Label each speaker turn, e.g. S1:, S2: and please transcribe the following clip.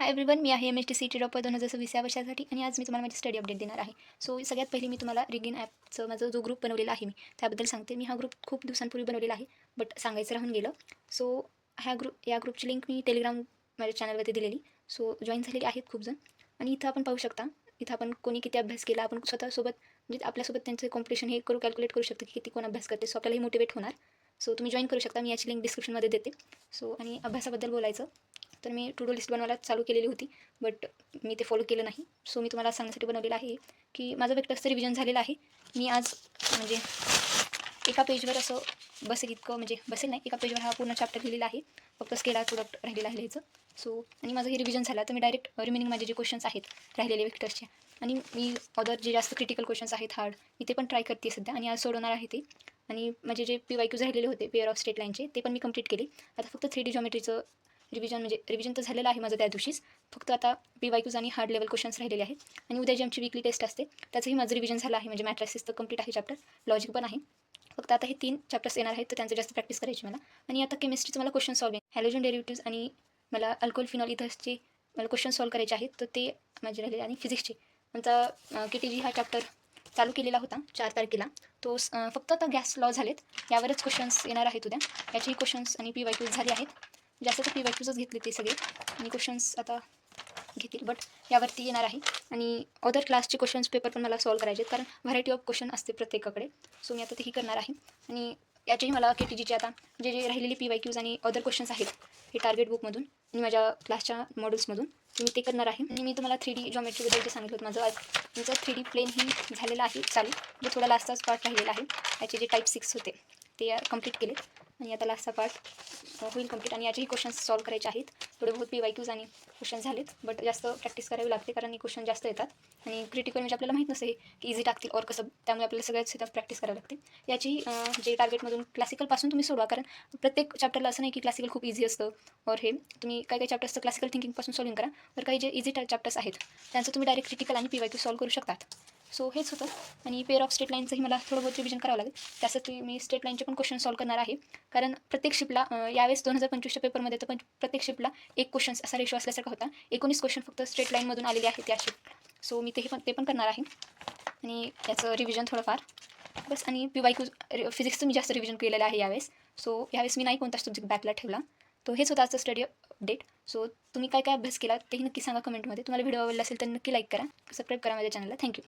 S1: Hi everyone, मी आहे MST topper 2026 या वर्षासाठी आणि आज मी तुम्हाला माझी स्टडी अपडेट देणार आहे. सो सगळ्यात पहिली मी तुम्हाला रिगिन ॲपचं माझा जो ग्रुप बनवलेला आहे मी त्याबद्दल सांगते. मी हा ग्रुप खूप दिवसांपूर्वी बनवलेला आहे, बट सांगायचं राहून गेलं. सो या ग्रुपची लिंक मी टेलिग्राम माझ्या चॅनलवरती दिलेली. सो जॉईन झालेली आहेत खूप जण आणि इथं आपण पाहू शकता. इथं आपण कोणी किती अभ्यास केला, आपण स्वतःसोबत म्हणजे आपल्यासोबत त्यांचं कॉम्पिटिशन हे कॅल्क्युलेट करू शकतो की किती कोण अभ्यास करते. सो आपल्यालाही मोटिवेट होणार. सो तुम्ही जॉईन करू शकता. मी याची लिंक डिस्क्रिप्शनमध्ये देते. सो आणि अभ्यासाबद्दल बोलायचं तर मी टू डू लिस्ट बनवायला चालू केलेली होती, बट मी ते फॉलो केलं नाही. सो मी तुम्हाला सांगण्यासाठी बनवलेलं आहे की माझं वेक्टर्सचं रिव्हिजन झालेलं आहे. मी आज म्हणजे एका पेजवर असं बसेल इतकं म्हणजे बसेल नाही, एका पेजवर हा पूर्ण चॅप्टर लिहिलेला आहे. फक्त स्केलार प्रोडक्ट राहिलेला आहे लिहायचं. सो आणि माझं हे रिव्हिजन झालं तर मी डायरेक्ट रिमेनिंग माझे जे क्वेश्चन्स आहेत राहिलेले वेक्टर्सचे आणि मी अदर जे जास्त क्रिटिकल क्वेश्चन्स आहेत हार्ड मी ते पण ट्राय करते सध्या आणि आज सोडवणार आहे ते. आणि माझे जे PYQs राहिलेले होते पेअर ऑफ स्ट्रेट लाईनचे ते पण मी कंप्लीट केले. आता फक्त 3D जॉमेट्रीचं रिव्हिजन तर झालेलं आहे माझं त्या दिवशीच. फक्त आता PYQs आणि हार्ड लेवल क्वेश्चन्स राहिलेले आहेत. आणि उद्या जी आमची वीकली टेस्ट असते त्याचंही माझं रिव्हिजन झालं आहे. म्हणजे मॅट्रिसेस तर कंप्लीट आहे चॅप्टर, लॉजिक पण आहे. फक्त आता हे 3 चॅप्टर्स येणार आहेत तर त्यांचं जास्त प्रॅक्टिस करायची मला. आणि आता केमिस्ट्रीचं मला क्वेश्चन सॉल्विंग हॅलोजन डेरिव्हेटिव्स आणि मला अल्कोहोल फिनॉल इथर्सचे मला क्वेश्चन सॉल्व करायचे आहेत, तर ते माझे राहिलेले. आणि फिजिक्सचे आमचा KTG हा चॅप्टर चालू केलेला होता 4 तारखेला. तो फक्त आता गॅस लॉ झालेत, यावरच क्वेश्चन्स येणार आहेत उद्या. याचेही क्वेश्चन्स आणि PYQs झाले आहेत. जास्त तर PYQsच घेतले ते सगळे आणि क्वेश्चन्स आता घेतील, बट यावरती येणार आहे. आणि अदर क्लासचे क्वेश्चन्स पेपर पण मला सॉल्व करायचे आहेत, कारण व्हरायटी ऑफ क्वेश्चन असते प्रत्येकाकडे. सो मी आता तेही करणार आहे. आणि याचेही मला KTGचे आता जे राहिलेले PYQs आणि अदर क्वेश्चन्स आहेत हे टार्गेट बुकमधून आणि माझ्या क्लासच्या मॉड्यूल्समधून मी ते करणार आहे. आणि मी तुम्हाला 3D जॉमेट्रीबद्दल जे सांगितलं होतं माझं 3D प्लेन ही झालेलं आहे चालू, जे थोडा लास्टचाच पार्ट राहिलेला आहे. याचे जे टाईप 6 होते ते कंप्लीट केले आणि आता लास्टचा पार्ट होईल कंप्लीट. आणि याचेही क्वेश्चन्स सॉल्व करायचे आहेत. थोडे बहुत PYQs आणि क्वेश्चन झालेत, बट जास्त प्रॅक्टिस करावी लागते कारण हे क्वेश्चन जास्त येतात. आणि क्रिटिकल म्हणजे आपल्याला माहीत नसते की इझी टाकतील और कसं, त्यामुळे आपल्याला सगळ्याच इथं प्रॅक्टिस करावी लागते. याचीही जे टार्गेटमधून क्लासिकलपासून तुम्ही सोडवा, कारण प्रत्येक चॅप्टरला असं नाही की क्लासिकल खूप इझी असतं. और हे तुम्ही काही चॅप्टर्सचं क्लासिकल थिंकिंगपासून सॉल्विंग करा. तर काही जे इझी चॅप्टर्स आहेत त्यांचं तुम्ही डायरेक्ट क्रिटिकल आणि PYQ सॉल्व करू शकतात. सो हेच होतं. आणि पेअर ऑफ स्टेट लाईनचंही मला थोडं बहुत रिव्हिजन करावं लागेल. त्यासाठी मी स्टेट लाईनचे पण क्वेश्चन सॉल्व करणार आहे, कारण प्रत्येक शिपला यावेळेस 2025च्या पेपरमध्ये तर पण प्रत्येक शिपला एक क्वेश्चन असा रेशो असल्यासारखा होता. 19 क्वेश्चन फक्त स्ट्रेट लाईनमधून आलेले आहेत त्या शिप. सो मी ते पण करणार आहे आणि याचं रिव्हिजन थोडंफार बस. आणि PYQ फिजिक्सचं मी जास्त रिव्हिजन केलेलं आहे यावेळेस. सो यावेळेस मी नाही कोणताच सब्जेक्ट बॅकला ठेवला. तो हेच होतं आजचं स्टडी अपडेट. सो तुम्ही काय काय अभ्यास केला तेही नक्की सांगा कमेंटमध्ये. तुम्हाला व्हिडिओ आवडला असेल तर नक्की लाईक करा, सबस्क्राईब करा माझ्या चॅनलला. थँक्यू.